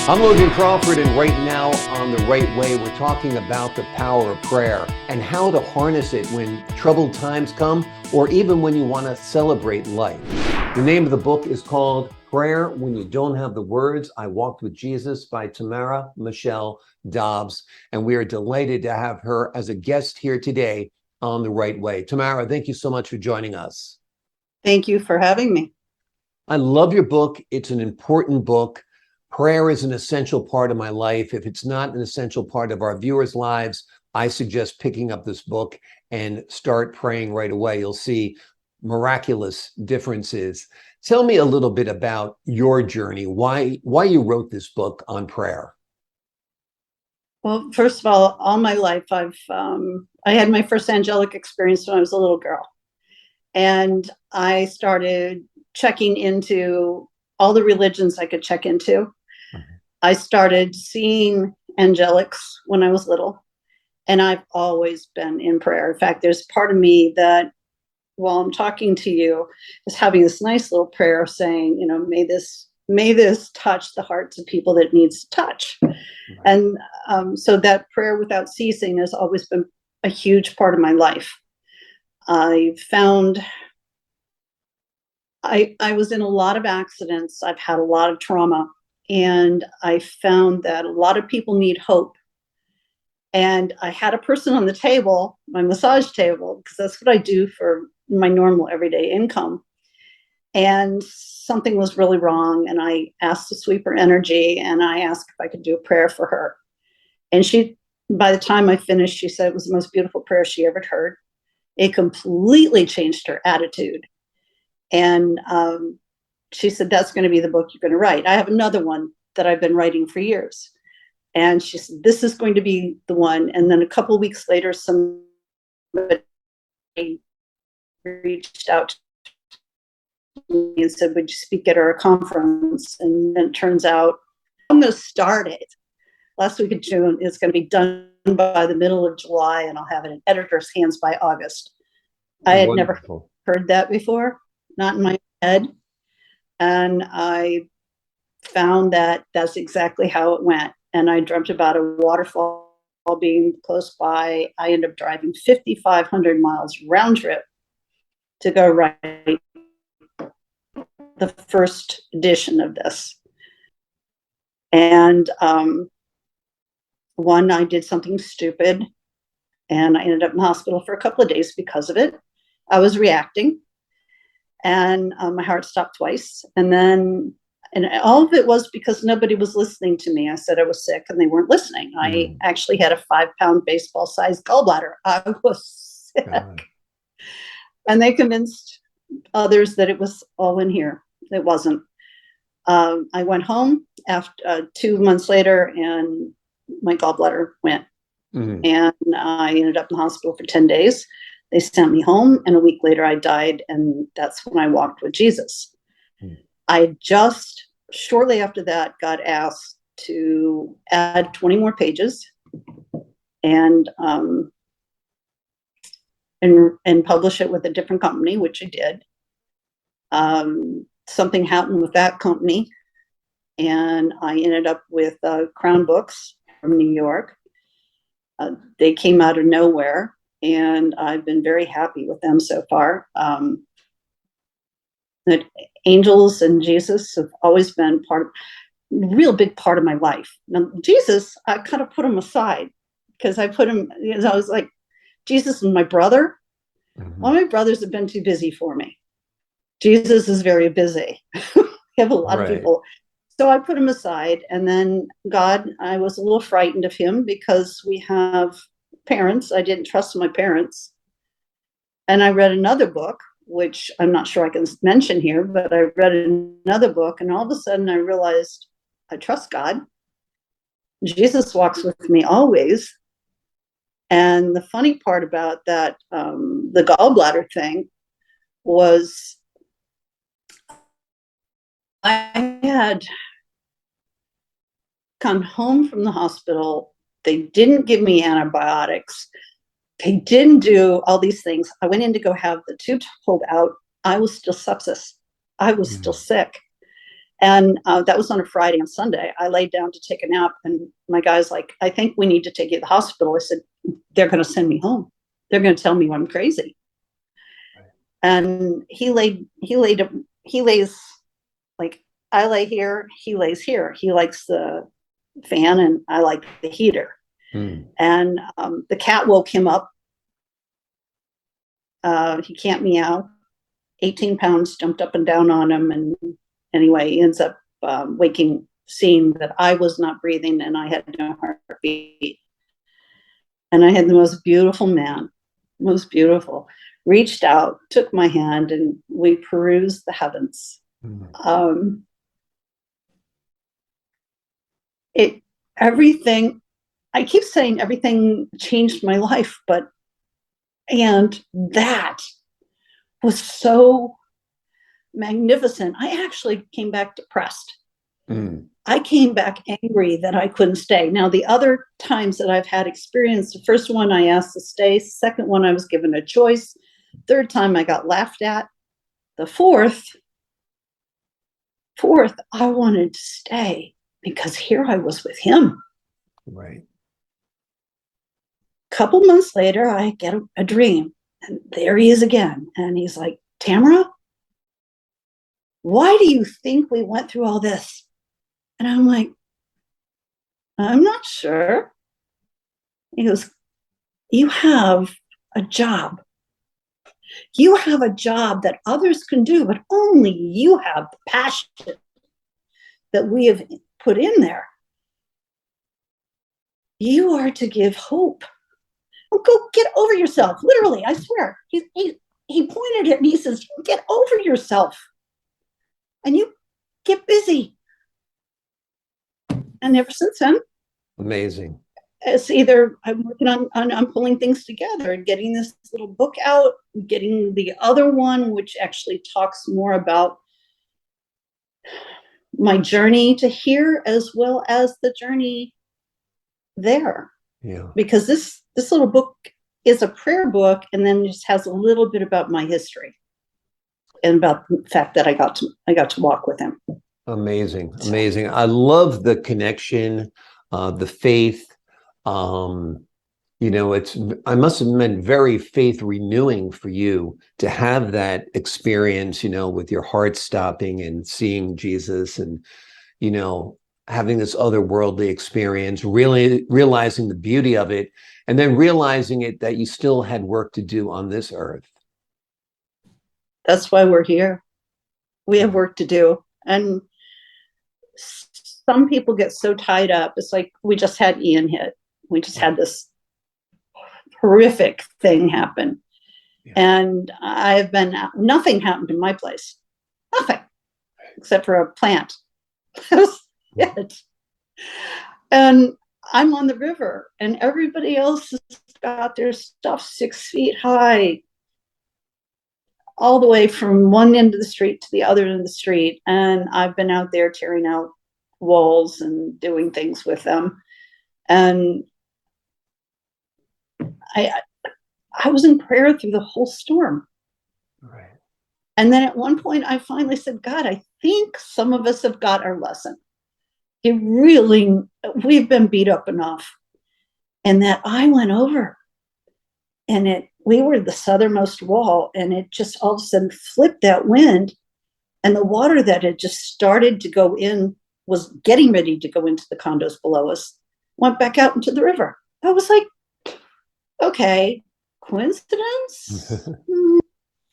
I'm Logan Crawford, and right now on The Right Way, we're talking about the power of prayer and how to harness it when troubled times come or even when you want to celebrate life. The name of the book is called Prayer When You Don't Have the Words. I Walked with Jesus by Tamara Michelle Dobbs, and we are delighted to have her as a guest here today on The Right Way. Tamara, thank you so much for joining us. Thank you for having me. I love your book. It's an important book. Prayer is an essential part of my life. If it's not an essential part of our viewers' lives, I suggest picking up this book and start praying right away. You'll see miraculous differences. Tell me a little bit about your journey, why you wrote this book on prayer. Well, first of all my life, I had my first angelic experience when I was a little girl. And I started checking into all the religions I could check into. I started seeing angelics when I was little, and I've always been in prayer. In fact, there's part of me that while I'm talking to you is having this nice little prayer saying, may this touch the hearts of people that it needs to touch. Right. And so that prayer without ceasing has always been a huge part of my life. I found I was in a lot of accidents. I've had a lot of trauma, and I found that a lot of people need hope. And I had a person on the table, my massage table, because that's what I do for my normal everyday income. And something was really wrong. And I asked to sweep her energy, and I asked if I could do a prayer for her. And she, by the time I finished, she said it was the most beautiful prayer she ever heard. It completely changed her attitude. And she said, that's going to be the book you're going to write. I have another one that I've been writing for years. And she said, this is going to be the one. And then a couple of weeks later, somebody reached out to me and said, would you speak at our conference? And then it turns out I'm going to start it last week of June. It's going to be done by the middle of July, and I'll have it in editor's hands by August. I had never heard that before, not in my head. And I found that that's exactly how it went. And I dreamt about a waterfall being close by. I ended up driving 5,500 miles round trip to go write the first edition of this. And one, I did something stupid, and I ended up in the hospital for a couple of days because of it. I was reacting, and my heart stopped twice. And all of it was because nobody was listening to me. I said I was sick, and they weren't listening. I actually had a 5-pound baseball-sized gallbladder. I was sick. God. And they convinced others that it was all in here. It wasn't. I went home after 2 months later, and my gallbladder went. And I ended up in the hospital for 10 days. They sent me home, and a week later I died, and that's when I walked with Jesus. I just, shortly after that, got asked to add 20 more pages and publish it with a different company, which I did. Something happened with that company, and I ended up with Crown Books from New York. They came out of nowhere, and I've been very happy with them so far. That angels and Jesus have always been real big part of my life. Now, Jesus, I kind of put him aside because I put him, I was like, Jesus is my brother. All my brothers have been too busy for me. Jesus is very busy. We have a lot of people. So I put him aside, and then God, I was a little frightened of him because we have parents. I didn't trust my parents. And I read another book, which I'm not sure I can mention here, but I read another book, and all of a sudden I realized I trust God. Jesus walks with me always. And the funny part about that, the gallbladder thing, was I had come home from the hospital. They didn't give me antibiotics. They didn't do all these things. I went in to go have the tube pulled out. I was still sepsis. I was still sick. And that was on a Friday. And Sunday, I laid down to take a nap, and my guy's like, I think we need to take you to the hospital. I said, they're going to send me home. They're going to tell me I'm crazy. Right. And he lays like, I lay here, he lays here. He likes the fan and I like the heater. And the cat woke him up. He can't meow. 18 pounds jumped up and down on him. And anyway, he ends up seeing that I was not breathing and I had no heartbeat. And I had the most beautiful man, most beautiful, reached out, took my hand, and we perused the heavens. Everything, I keep saying everything changed my life, and that was so magnificent. I actually came back depressed. I came back angry that I couldn't stay. Now, the other times that I've had experience, the first one I asked to stay, second one I was given a choice, third time I got laughed at, the fourth, I wanted to stay because here I was with him. Right. A couple months later, I get a dream, and there he is again. And he's like, Tamara, why do you think we went through all this? And I'm like, I'm not sure. He goes, you have a job. You have a job that others can do, but only you have the passion that we have put in there. You are to give hope. Well, go get over yourself. Literally, I swear. He pointed at me, he says, get over yourself. And you get busy. And ever since then, amazing. It's either I'm working on pulling things together and getting this little book out, getting the other one, which actually talks more about my journey to here as well as the journey there. Yeah. Because this little book is a prayer book, and then just has a little bit about my history and about the fact that I got to walk with him. Amazing. Amazing. I love the connection, the faith. I must have been very faith renewing for you to have that experience, with your heart stopping and seeing Jesus and, having this otherworldly experience, really realizing the beauty of it, and then realizing it that you still had work to do on this earth. That's why we're here. We have work to do. And some people get so tied up. It's like we just had Ian hit. We just had this horrific thing happen. Yeah. And nothing happened in my place. Nothing. Except for a plant. That was it. And I'm on the river, and everybody else has got their stuff 6 feet high, all the way from one end of the street to the other end of the street. And I've been out there tearing out walls and doing things with them. And I was in prayer through the whole storm. Right. And then at one point I finally said, God, I think some of us have got our lesson. We've been beat up enough. And that I went over, and we were the southernmost wall, and it just all of a sudden flipped that wind, and the water that had just started to go in, was getting ready to go into the condos below us, went back out into the river. I was like, okay, coincidence?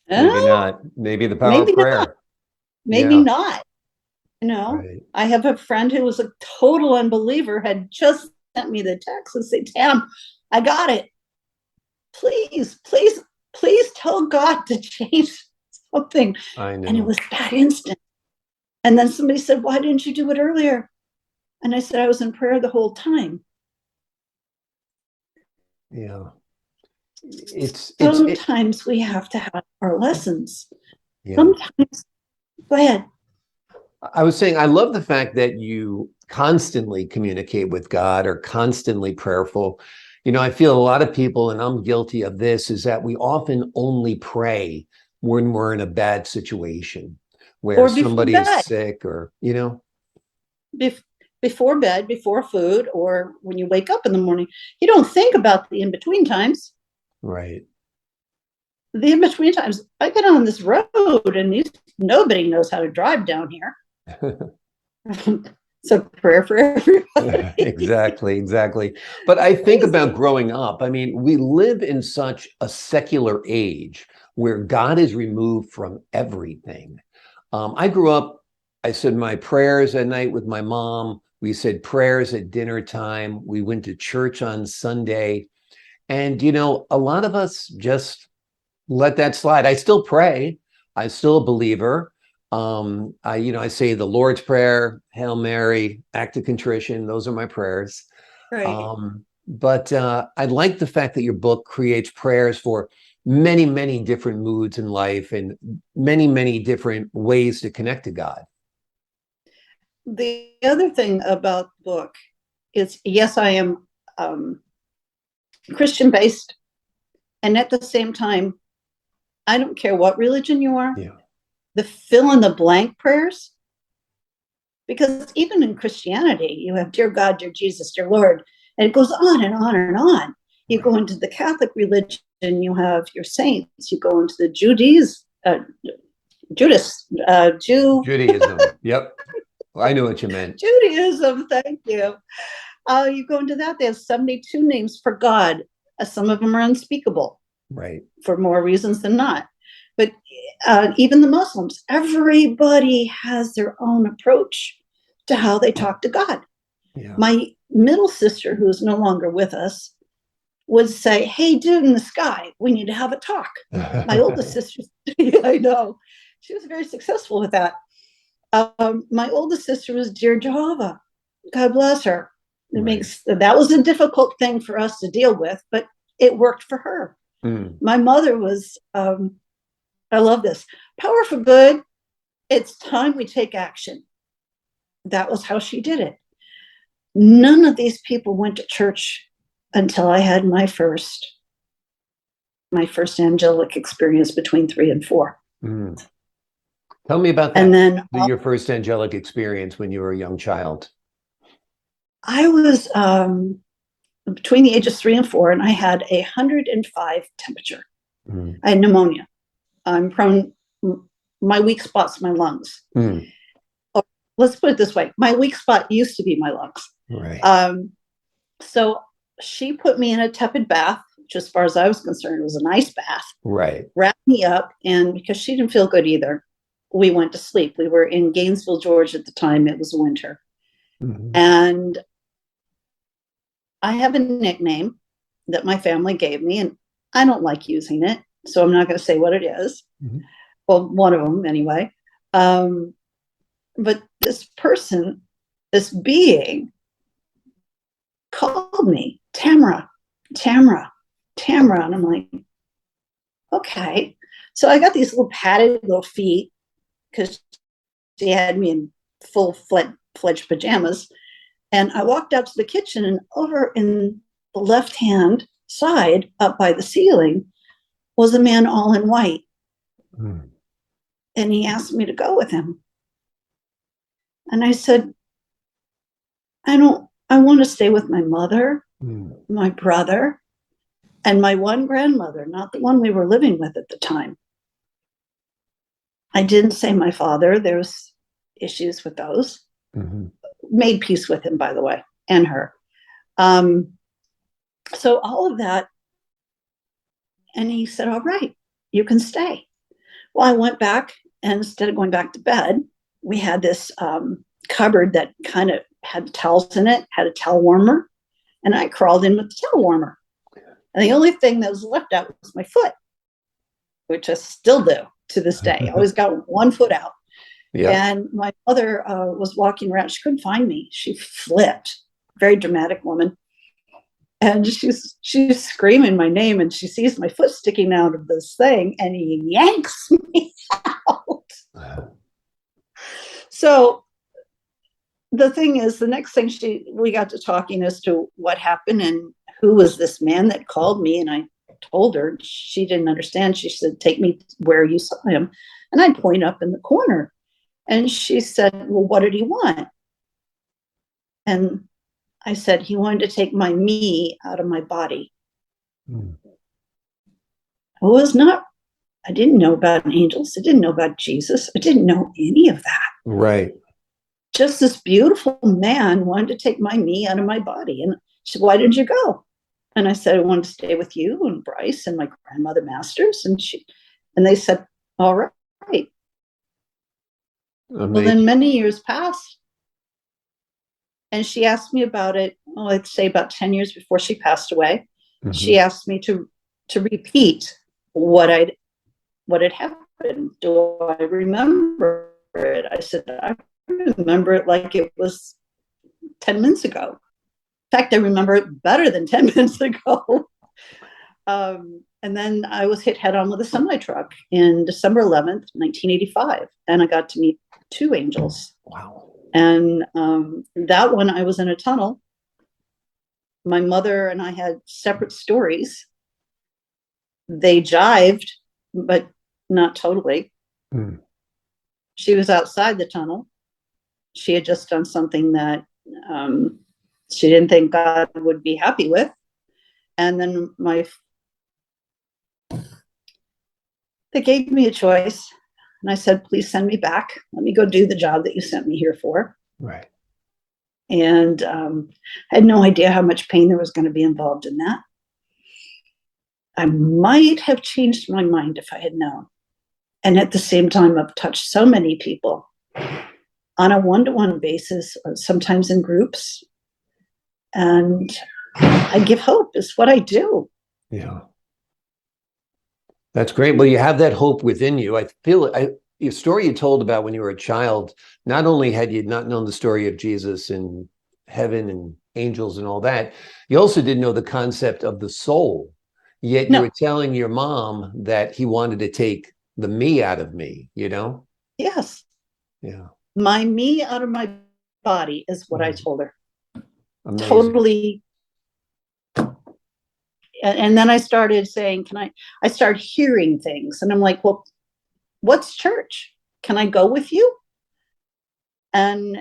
Maybe not. Maybe the power of prayer. Maybe not. Right. I have a friend who was a total unbeliever, had just sent me the text and said, Tam, I got it. Please tell God to change something. I know. And it was that instant. And then somebody said, why didn't you do it earlier? And I said, I was in prayer the whole time. Yeah. Sometimes we have to have our lessons. Yeah. Sometimes, go ahead. I was saying, I love the fact that you constantly communicate with God, or constantly prayerful. I feel a lot of people, and I'm guilty of this, is that we often only pray when we're in a bad situation. where or before somebody is bed, sick or, you know? bef- before bed, before food, or when you wake up in the morning. You don't think about the in-between times. Right. The in-between times, I get on this road and nobody knows how to drive down here. So prayer for everybody. Exactly. But I think about growing up. I mean, we live in such a secular age where God is removed from everything. I grew up, I said my prayers at night with my mom. We said prayers at dinner time. We went to church on Sunday. And, you know, a lot of us just let that slide. I still pray. I'm still a believer. I say the Lord's Prayer, Hail Mary, Act of Contrition. Those are my prayers. Right. But I like the fact that your book creates prayers for many, many different moods in life and many, many different ways to connect to God. The other thing about the book is, yes, I am Christian based, and at the same time, I don't care what religion you are. Yeah. The fill in the blank prayers, because even in Christianity, you have dear God, dear Jesus, dear Lord, and it goes on and on and on. You go into the Catholic religion, you have your saints. You go into the Judaism. Yep. Well, I knew what you meant. Judaism. Thank you. You go into that. They have 72 names for God. Some of them are unspeakable, Right. for more reasons than not. But even the Muslims, everybody has their own approach to how they talk to God. Yeah. My middle sister, who is no longer with us, would say, "Hey, dude in the sky, we need to have a talk." My oldest sister, I know, she was very successful with that. My oldest sister was Dear Jehovah. God bless her. That was a difficult thing for us to deal with, but it worked for her. My mother was, I love this, power for good. It's time we take action. That was how she did it. None of these people went to church until I had my first angelic experience between 3 and 4. Tell me about that. And then your first angelic experience when you were a young child. I was between the ages 3 and 4, and I had 105 temperature. I had pneumonia. I'm prone. My weak spot's my lungs. Or, let's put it this way: my weak spot used to be my lungs. Right. So she put me in a tepid bath, which, as far as I was concerned, was an ice bath. Right. Wrapped me up, and because she didn't feel good either, we went to sleep. We were in Gainesville, Georgia at the time. It was winter. And I have a nickname that my family gave me, and I don't like using it, so I'm not going to say what it is. Well, one of them anyway. But this person, this being, called me Tamara, and I'm like, okay. So I got these little padded little feet because she had me in full-fledged pajamas. And I walked out to the kitchen, and over in the left-hand side, up by the ceiling, was a man all in white. And he asked me to go with him. And I said, I want to stay with my mother, my brother, and my one grandmother, not the one we were living with at the time. I didn't say my father. There was issues with those. Made peace with him, by the way, and her. So all of that. And he said, all right, you can stay. Well, I went back, and instead of going back to bed, we had this cupboard that kind of had towels in it, had a towel warmer, and I crawled in with the towel warmer. And the only thing that was left out was my foot, which I still do to this day. I always got one foot out. And my mother was walking around. She couldn't find me. She flipped. Very dramatic woman. And she's screaming my name, and she sees my foot sticking out of this thing, and he yanks me out. So the thing is, the next thing we got to talking as to what happened and who was this man that called me, and I told her. She didn't understand. She said, take me where you saw him. And I'd point up in the corner. And she said, well, what did he want? And I said, he wanted to take my me out of my body. Mm. I was not, I didn't know about angels. I didn't know about Jesus. I didn't know any of that. Right. Just this beautiful man wanted to take my me out of my body. And she said, why did you go? And I said, I wanted to stay with you and Bryce and my grandmother Masters. And they said, all right. Amazing. Well, then many years passed. And she asked me about it, well, I'd say about 10 years before she passed away. Mm-hmm. She asked me to repeat what had happened. Do I remember it? I said, I remember it like it was 10 minutes ago. In fact, I remember it better than 10 minutes ago. And then I was hit head on with a semi truck in December 11th, 1985. And I got to meet two angels. Wow. And that one, I was in a tunnel. My mother and I had separate stories. They jived, but not totally. Mm. She was outside the tunnel. She had just done something that she didn't think God would be happy with. And then they gave me a choice. And I said, please send me back. Let me go do the job that you sent me here for. Right. And I had no idea how much pain there was going to be involved in that. I might have changed my mind if I had known. And at the same time, I've touched so many people on a one-to-one basis, or sometimes in groups. And I give hope. It's what I do. Yeah. That's great. Well, you have that hope within you. I feel your story you told about when you were a child, not only had you not known the story of Jesus and heaven and angels and all that, you also didn't know the concept of the soul. Yet you were telling your mom that he wanted to take the me out of me, you know? Yes. Yeah. My me out of my body is what I told her. Amazing. Totally. And then I started saying, I started hearing things. And I'm like, well, what's church? Can I go with you? And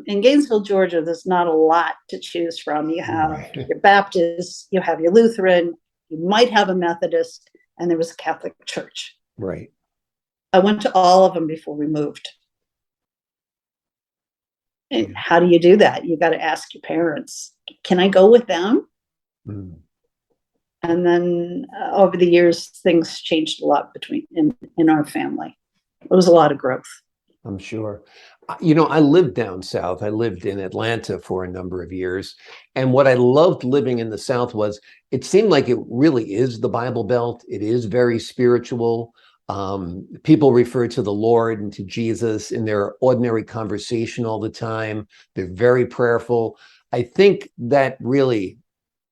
in Gainesville, Georgia, there's not a lot to choose from. You have your Baptist, you have your Lutheran, you might have a Methodist, and there was a Catholic church. Right. I went to all of them before we moved. And how do you do that? You got to ask your parents, can I go with them? Mm. And then over the years, things changed a lot in our family. It was a lot of growth. I'm sure. You know, I lived down south. I lived in Atlanta for a number of years. And what I loved living in the South was it seemed like it really is the Bible Belt. It is very spiritual. People refer to the Lord and to Jesus in their ordinary conversation all the time. They're very prayerful. I think that really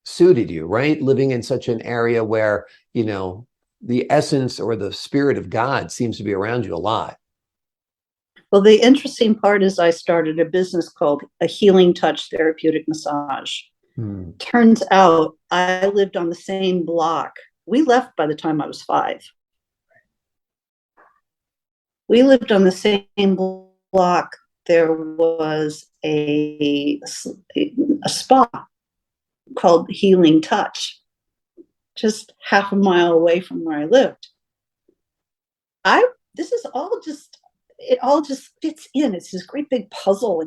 suited you, right? Living in such an area where, you know, the essence or the spirit of God seems to be around you a lot. Well, the interesting part is I started a business called A Healing Touch Therapeutic Massage. Turns out I lived on the same block. We left by the time I was 5. We lived on the same block. There was a spa called Healing Touch, just half a mile away from where I lived. This is all just, it all just fits in. It's this great big puzzle,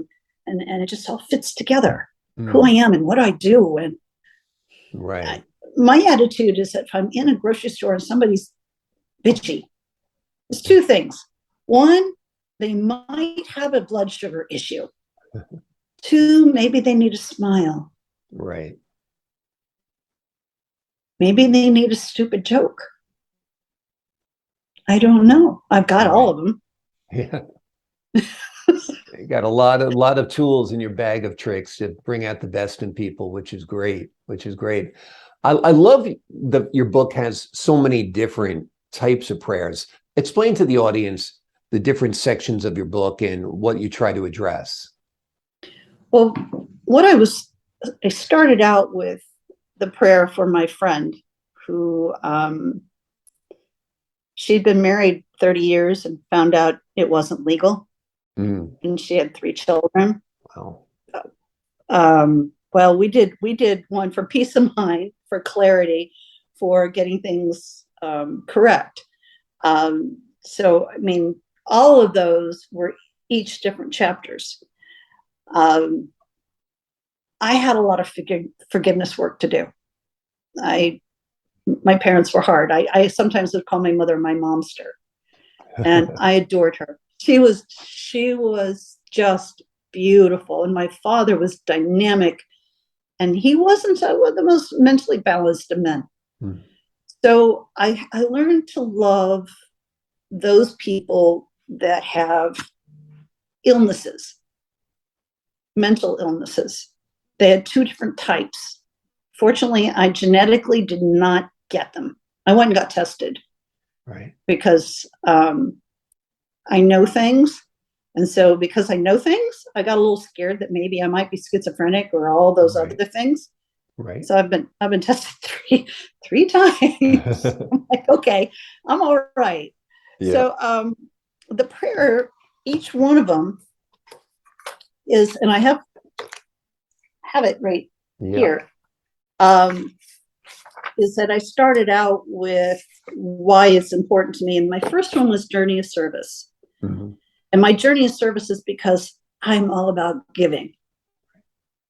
and it just all fits together. Who I am and what I do. And right. My attitude is that if I'm in a grocery store and somebody's bitchy, there's 2 things. 1, they might have a blood sugar issue. 2, maybe they need a smile. Right. Maybe they need a stupid joke. I don't know. I've got all of them. Yeah. You got a lot of tools in your bag of tricks to bring out the best in people, which is great. I love that your book has so many different types of prayers. Explain to the audience the different sections of your book and what you try to address. Well, I started out with the prayer for my friend who she'd been married 30 years and found out it wasn't legal. Mm. and she had 3 children. Wow. Well, we did one for peace of mind, for clarity, for getting things correct. So, I mean, all of those were each different chapters. I had a lot of forgiveness work to do. My parents were hard. I sometimes would call my mother my momster, and I adored her. She was just beautiful, and my father was dynamic, and he wasn't the most mentally balanced of men. Mm. So I learned to love those people that have illnesses, mental illnesses. They had 2 different types. Fortunately, I genetically did not get them. I went and got tested. Right. Because I know things. And so because I know things, I got a little scared that maybe I might be schizophrenic or all those Right. other things. Right. So I've been tested three times. I'm like, okay, I'm all right. Yeah. So the prayer, each one of them is, and I have it right here, is that I started out with why it's important to me. And my first one was journey of service. Mm-hmm. And my journey of service is because I'm all about giving.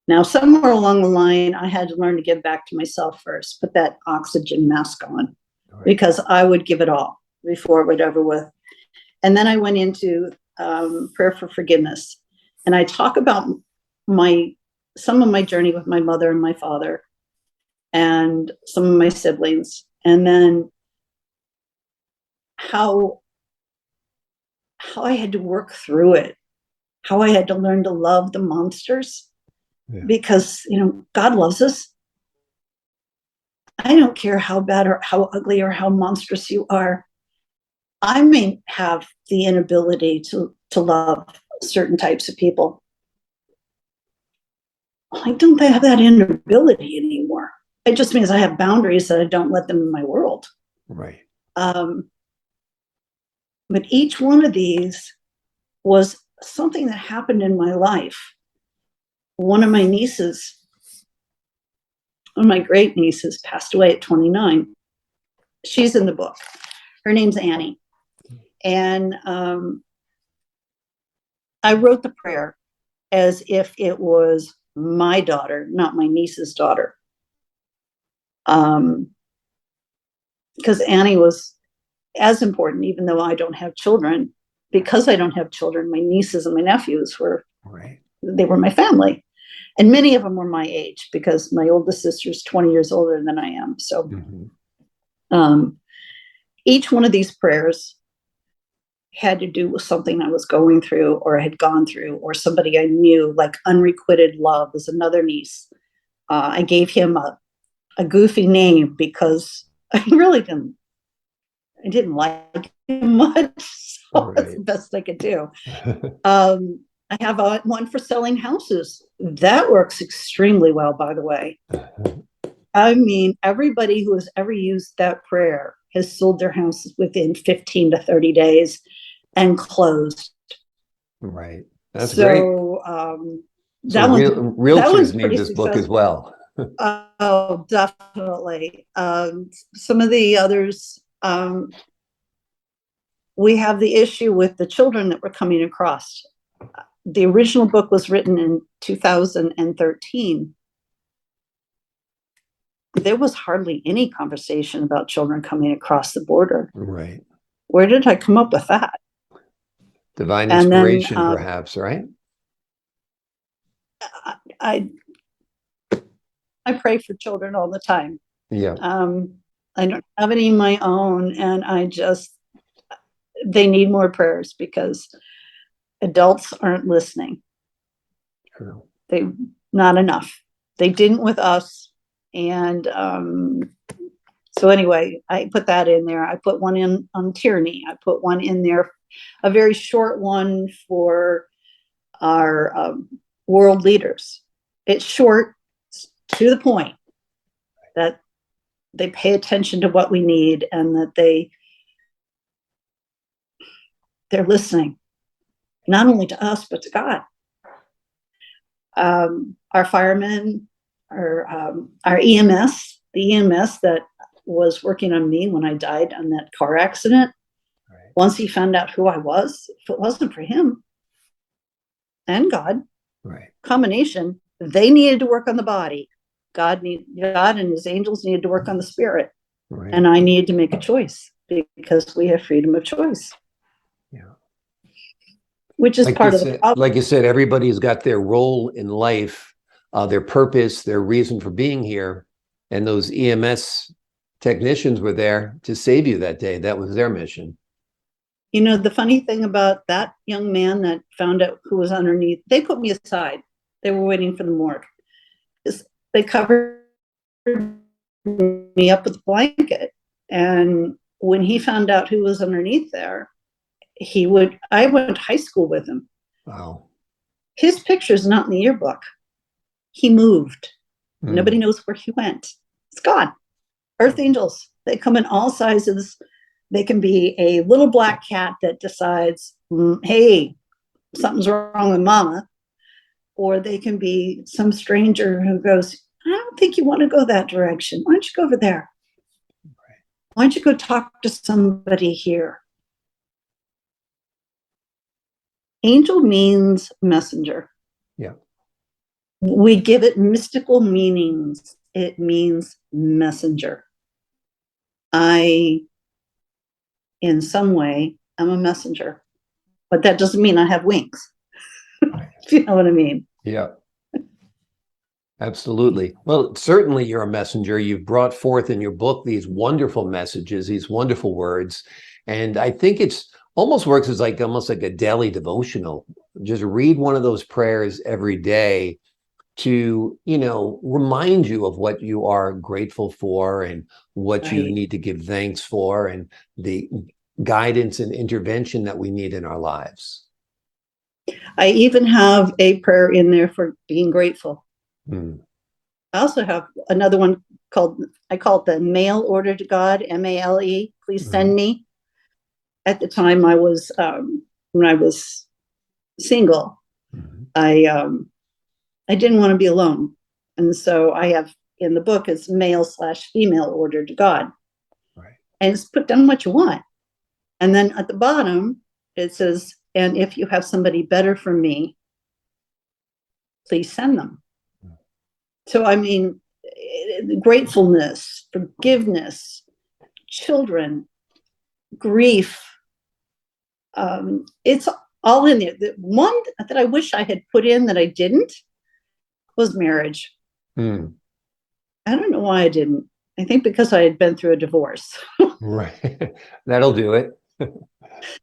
Now, somewhere along the line, I had to learn to give back to myself first, put that oxygen mask on, because I would give it all before it would over with. And then I went into prayer for forgiveness. And I talk about some of my journey with my mother and my father and some of my siblings, and then how I had to work through it, how I had to learn to love the monsters. Yeah. Because, God loves us. I don't care how bad or how ugly or how monstrous you are. I may have the inability to love certain types of people. I don't have that inability anymore. It just means I have boundaries that I don't let them in my world. Right. But each one of these was something that happened in my life. One of my great nieces passed away at 29. She's in the book. Her name's Annie. And I wrote the prayer as if it was my daughter, not my niece's daughter. Because Annie was as important, even though I don't have children. Because I don't have children, my nieces and my nephews they were my family. And many of them were my age, because my oldest sister's 20 years older than I am. So each one of these prayers had to do with something I was going through or had gone through, or somebody I knew, like Unrequited Love is another niece. I gave him a goofy name because I really didn't like him much. So that's the best I could do. I have one for selling houses. That works extremely well, by the way. I mean, everybody who has ever used that prayer has sold their houses within 15 to 30 days and closed. Right. That's great. Realtors need this book as well. Oh, definitely. Some of the others, we have the issue with the children that were coming across. The original book was written in 2013. There was hardly any conversation about children coming across the border. Right. Where did I come up with that? Divine inspiration, perhaps, right? I pray for children all the time. Yeah. I don't have any of my own, and they need more prayers, because adults aren't listening. True. Not enough. They didn't with us. And so anyway, I put that in there. I put one in on tyranny. I put one in there, a very short one for our world leaders. It's short, to the point, that they pay attention to what we need, and that they're listening. not only to us, but to God. Our firemen, our EMS, the EMS that was working on me when I died on that car accident, Right. once he found out who I was, if it wasn't for him and God, Right. combination, they needed to work on the body. God and his angels needed to work on the spirit. Right. And I needed to make a choice because we have freedom of choice. Yeah. Which is part of the problem. Like you said, everybody's got their role in life, their purpose, their reason for being here. And those EMS technicians were there to save you that day. That was their mission. You know, the funny thing about that young man that found out who was underneath, they put me aside. They were waiting for the morgue. They covered me up with a blanket. And when he found out who was underneath there, I went to high school with him. Wow. His picture's not in the yearbook. He moved. Nobody knows where he went. It's God. Earth angels, they come in all sizes. They can be a little black cat that decides, hey, something's wrong with mama. Or they can be some stranger who goes, I don't think you want to go that direction. Why don't you go over there? Why don't you go talk to somebody here? Angel means messenger. Yeah. We give it mystical meanings. It means messenger. I, in some way, am a messenger, but that doesn't mean I have wings. If you know what I mean. Yeah. Absolutely. Well, certainly you're a messenger. You've brought forth in your book these wonderful messages, these wonderful words. And I think it's almost works as almost like a daily devotional. Just read one of those prayers every day to, remind you of what you are grateful for and what you need to give thanks for and the guidance and intervention that we need in our lives. I even have a prayer in there for being grateful. I also have another one I call it the mail order to God, MALE. Please send me. At the time I was, when I was single, I didn't want to be alone. And so I have in the book, it's male/female order to God. Right. And it's put down what you want. And then at the bottom, it says, and if you have somebody better for me, please send them. So, I mean, gratefulness, forgiveness, children, grief, it's all in there. The one that I wish I had put in that I didn't was marriage. I don't know why I didn't. I think because I had been through a divorce. Right. That'll do it.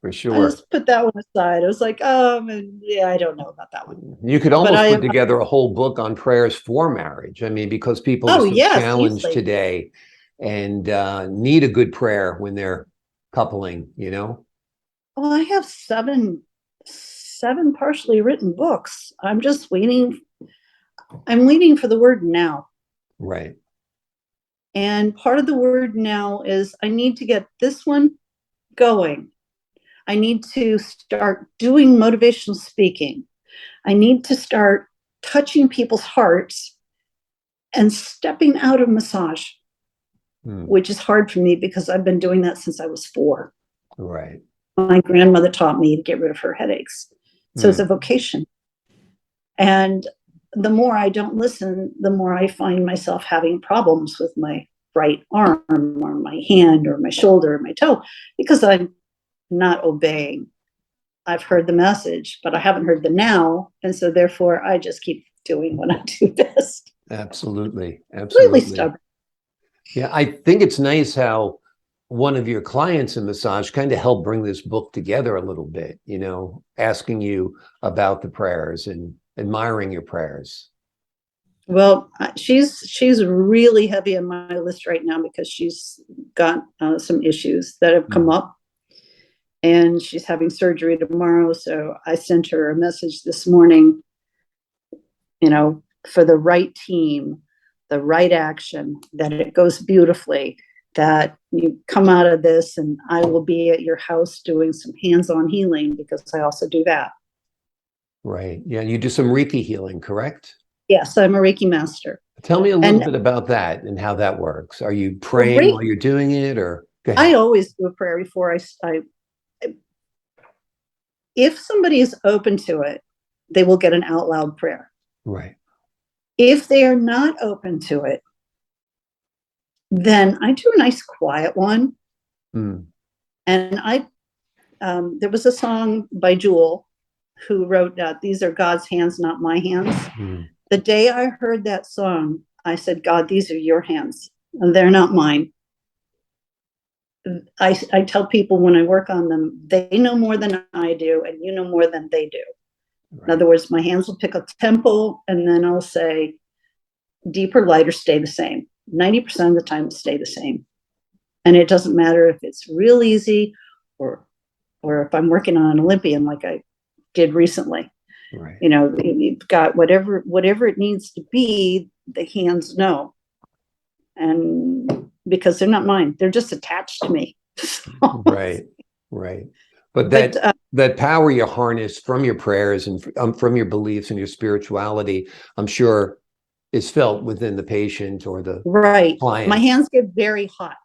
For sure. I just put that one aside. I was like, yeah, I don't know about that one. You could almost put together a whole book on prayers for marriage. I mean, because people are so challenged today and need a good prayer when they're coupling, Well, I have seven partially written books. I'm just waiting. I'm waiting for the word now. Right. And part of the word now is I need to get this one going. I need to start doing motivational speaking. I need to start touching people's hearts and stepping out of massage, which is hard for me because I've been doing that since I was 4. Right. My grandmother taught me to get rid of her headaches. So it's a vocation. And the more I don't listen, the more I find myself having problems with my right arm or my hand or my shoulder or my toe because I'm not obeying. I've heard the message, but I haven't heard the now. And so therefore I just keep doing what I do best. Absolutely. Completely stubborn. Yeah, I think it's nice how one of your clients in massage kind of helped bring this book together a little bit, asking you about the prayers and admiring your prayers. Well, she's really heavy on my list right now because she's got some issues that have come up. And she's having surgery tomorrow. So I sent her a message this morning, for the right team, the right action, that it goes beautifully, that you come out of this and I will be at your house doing some hands-on healing because I also do that. Right. Yeah. And you do some Reiki healing, correct? Yes, I'm a Reiki master. Tell me a little And bit about that and how that works. Are you well, praying while you're doing it, or go I ahead? always do a prayer before if somebody is open to it, they will get an out loud prayer. Right. If they are not open to it, then I do a nice quiet one. Mm. And there was a song by Jewel who wrote, "These are God's hands, not my hands." Mm. The day I heard that song, I said, "God, these are your hands, and they're not mine." I tell people when I work on them, they know more than I do, and you know more than they do. Right. In other words, my hands will pick a tempo, and then I'll say, deeper, lighter, stay the same. 90% of the time, stay the same. And it doesn't matter if it's real easy or if I'm working on an Olympian like I did recently. Right. You know, you've got whatever it needs to be, the hands know. And because they're not mine, they're just attached to me. Right. Right. But But that power you harness from your prayers and from your beliefs and your spirituality, I'm sure is felt within the patient or the right, my client. hands get very hot.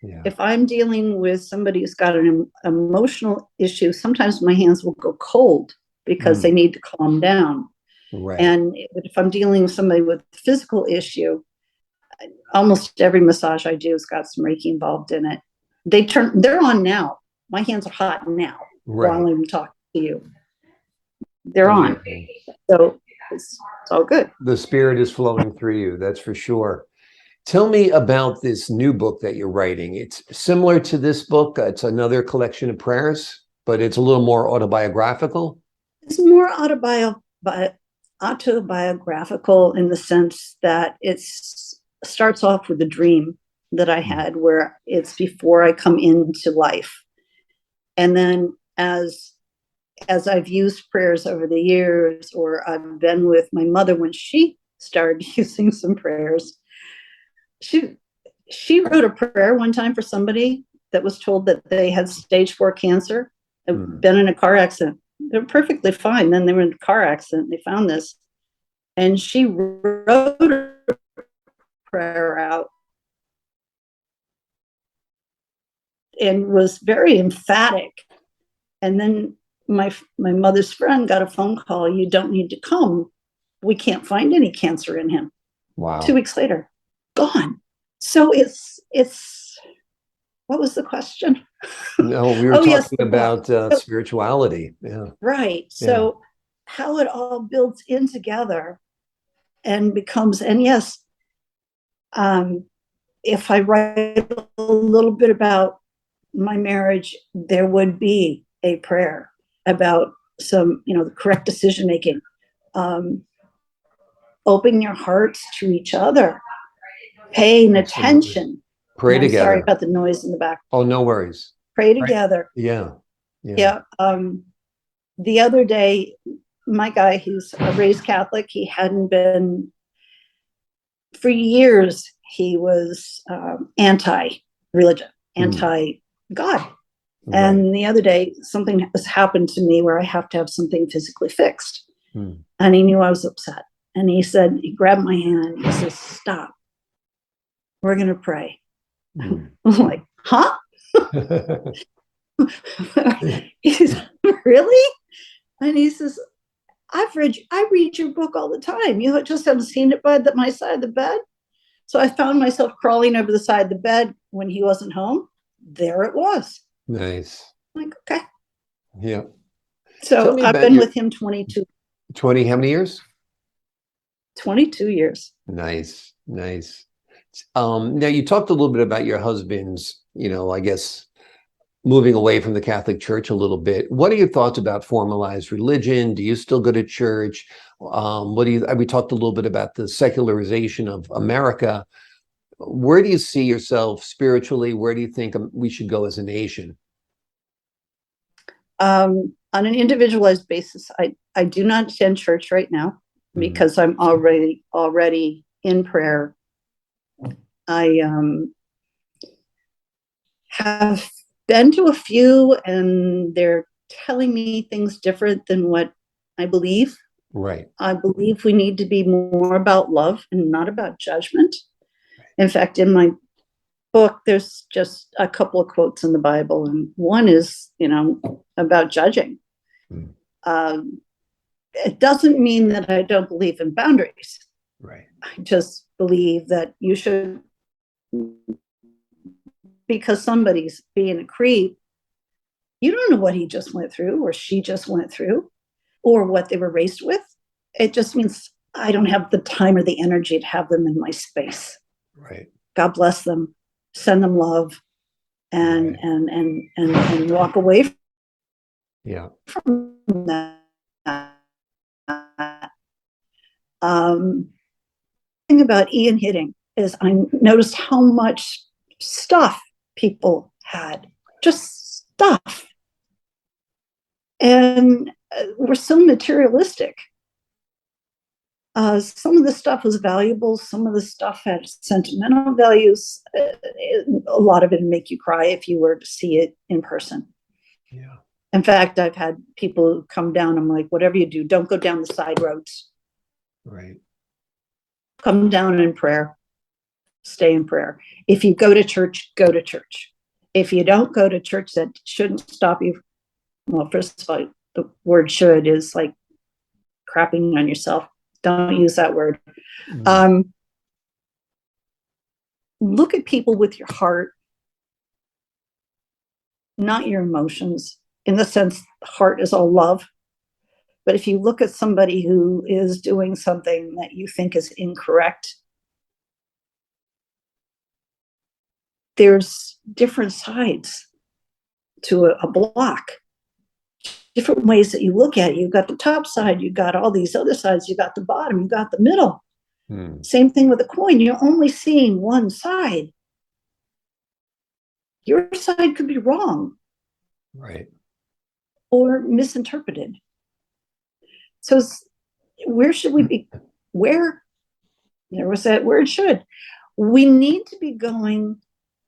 Yeah. If I'm dealing with somebody who's got an emotional issue, sometimes my hands will go cold because they need to calm down. Right. And if I'm dealing with somebody with a physical issue, almost every massage I do has got some Reiki involved in it. They're on now. My hands are hot now while I'm talking to you. They're on. So it's all good. The spirit is flowing through you, that's for sure. Tell me about this new book that you're writing. It's similar to this book. It's another collection of prayers, but it's a little more autobiographical. It's more autobiographical in the sense that it starts off with a dream that I had where it's before I come into life. And then as I've used prayers over the years, or I've been with my mother when she started using some prayers, she wrote a prayer one time for somebody that was told that they had stage 4 cancer, been in a car accident. They're perfectly fine. Then they were in a car accident. They found this. And she wrote a prayer out and was very emphatic. And then my mother's friend got a phone call. "You don't need to come. We can't find any cancer in him." Wow. 2 weeks later, gone. So it's what was the question? No, we were talking about spirituality. Yeah. Right. So how it all builds in together and becomes, and yes, if I write a little bit about my marriage, there would be a prayer about some, the correct decision making. Open your hearts to each other, paying attention. Pray together. Sorry about the noise in the back. Oh, no worries. Pray together. Yeah. The other day, my guy, who's raised Catholic, he hadn't been for years. He was anti-religion, anti-God. And the other day, something has happened to me where I have to have something physically fixed. And he knew I was upset. And he grabbed my hand and he says, "Stop. We're going to pray." I'm like, "Huh?" He says, "Really?" And he says, I read your book all the time. You just haven't seen it by my side of the bed." So I found myself crawling over the side of the bed when he wasn't home. There it was. Nice. I'm like, okay. Yeah. So I've been with him 22. 20, how many years? 22 years. Nice. Nice. Now you talked a little bit about your husband's, I guess, moving away from the Catholic Church a little bit. What are your thoughts about formalized religion? Do you still go to church? We talked a little bit about the secularization of America. Where do you see yourself spiritually? Where do you think we should go as a nation? On an individualized basis, I do not attend church right now because I'm already in prayer. I have been to a few, and they're telling me things different than what I believe. Right. I believe we need to be more about love and not about judgment. In fact, in my book, there's just a couple of quotes in the Bible, and one is, about judging. Mm. It doesn't mean that I don't believe in boundaries. Right. I just believe that you should, because somebody's being a creep, you don't know what he just went through or she just went through or what they were raised with. It just means I don't have the time or the energy to have them in my space. Right. God bless them, send them love, and right. and walk away Yeah. from that. Thing about Ian hitting is I noticed how much stuff people had, just stuff, and we're so materialistic. Some of the stuff was valuable. Some of the stuff had sentimental values. A lot of it would make you cry if you were to see it in person. Yeah. In fact, I've had people come down. I'm like, whatever you do, don't go down the side roads. Right. Come down in prayer. Stay in prayer. If you go to church, go to church. If you don't go to church, that shouldn't stop you. Well, first of all, the word should is like crapping on yourself. Don't use that word. Mm. Look at people with your heart, not your emotions. In the sense, heart is all love. But if you look at somebody who is doing something that you think is incorrect, there's different sides to a block, different ways that you look at it. You've got the top side, you've got all these other sides, you've got the bottom, you've got the middle. Same thing with a coin. You're only seeing one side. Your side could be wrong. Right. Or misinterpreted. So where should we be? Where? There was that word should. We need to be going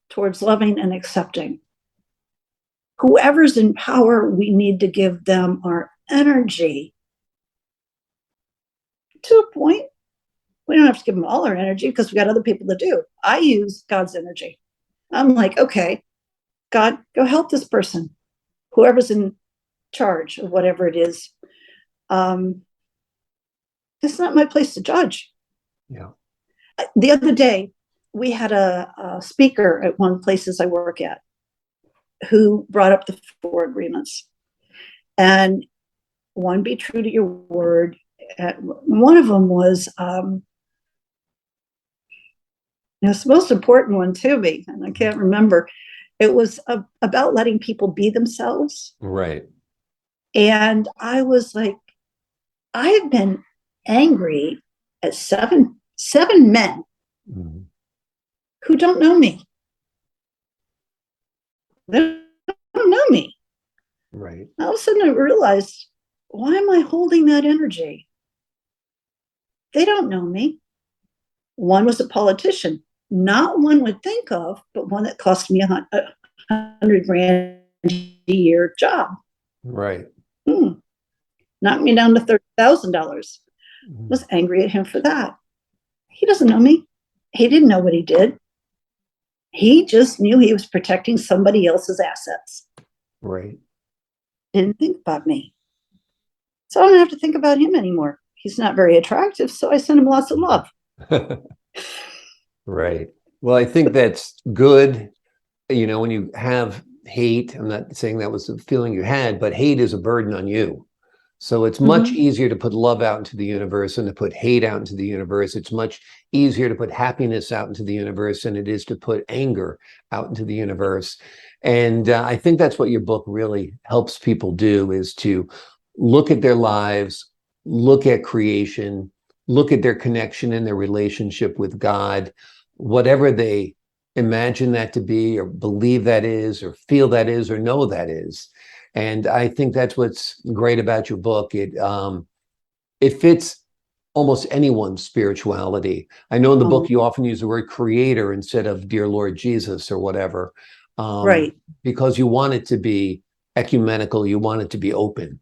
towards loving and accepting. Whoever's in power, we need to give them our energy. To a point, we don't have to give them all our energy because we got other people to do. I use God's energy. I'm like, okay, God, go help this person, whoever's in charge of whatever it is. It's not my place to judge. Yeah. The other day, we had a speaker at one places I work at who brought up the 4 agreements. And one, be true to your word. One of them was, it's the most important one to me, and I can't remember. It was about letting people be themselves. Right. And I was like, I've been angry at seven men who don't know me. They don't know me. Right. All of a sudden I realized, why am I holding that energy? They don't know me. One was a politician, not one would think of, but one that cost me $100,000 a year job. Right. Knocked me down to $30,000. Was angry at him for that. He doesn't know me. He didn't know what he did. He just knew he was protecting somebody else's assets. Right. Didn't think about me. So I don't have to think about him anymore. He's not very attractive, so I send him lots of love. Right. Well, I think that's good. When you have hate, I'm not saying that was the feeling you had, but hate is a burden on you. So it's much easier to put love out into the universe than to put hate out into the universe. It's much easier to put happiness out into the universe than it is to put anger out into the universe. And I think that's what your book really helps people do, is to look at their lives, look at creation, look at their connection and their relationship with God, whatever they imagine that to be, or believe that is, or feel that is, or know that is. And I think that's what's great about your book. It fits almost anyone's spirituality. I know in the book you often use the word creator instead of dear Lord Jesus or whatever, Right. because you want it to be ecumenical, you want it to be open.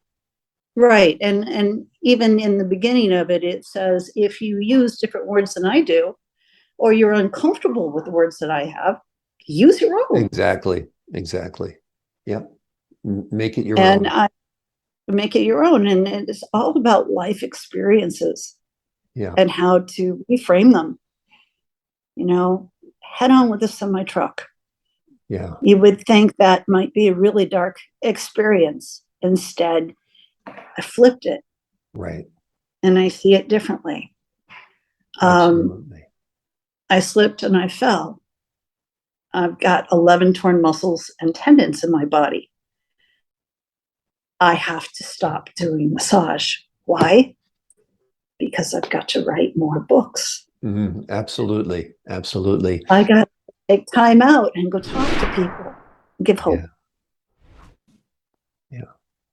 Right. And even in the beginning of it, it says if you use different words than I do, or you're uncomfortable with the words that I have, use your own. Exactly. Exactly. Yep. Make it your And own. I make it your own. And it's all about life experiences Yeah. and how to reframe them. Head on with a semi truck. Yeah. You would think that might be a really dark experience. Instead, I flipped it Right. and I see it differently. Um, Absolutely. I slipped and I fell. I've got 11 torn muscles and tendons in my body. I have to stop doing massage. Why? Because I've got to write more books. Absolutely. Absolutely. I got to take time out and go talk to people, give Yeah. hope. Yeah.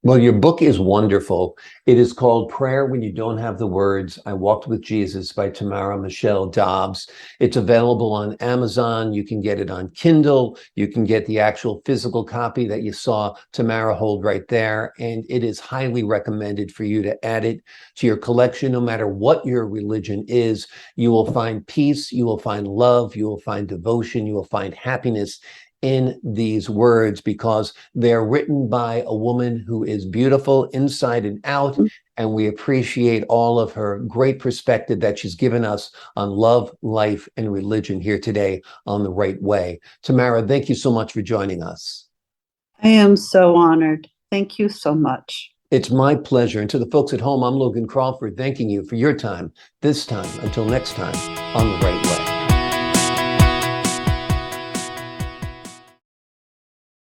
Well, your book is wonderful. It is called Prayer When You Don't Have the Words. I Walked with Jesus by Tamara Michelle Dobbs. It's available on Amazon. You can get it on Kindle. You can get the actual physical copy that you saw Tamara hold right there. And it is highly recommended for you to add it to your collection. No matter what your religion is, you will find peace, you will find love, you will find devotion, you will find happiness in these words because they're written by a woman who is beautiful inside and out. And we appreciate all of her great perspective that she's given us on love, life, and religion here today on The Right Way. Tamara, thank you so much for joining us. I am so honored. Thank you so much. It's my pleasure. And to the folks at home, I'm Logan Crawford, thanking you for your time this time. Until next time on The Right Way.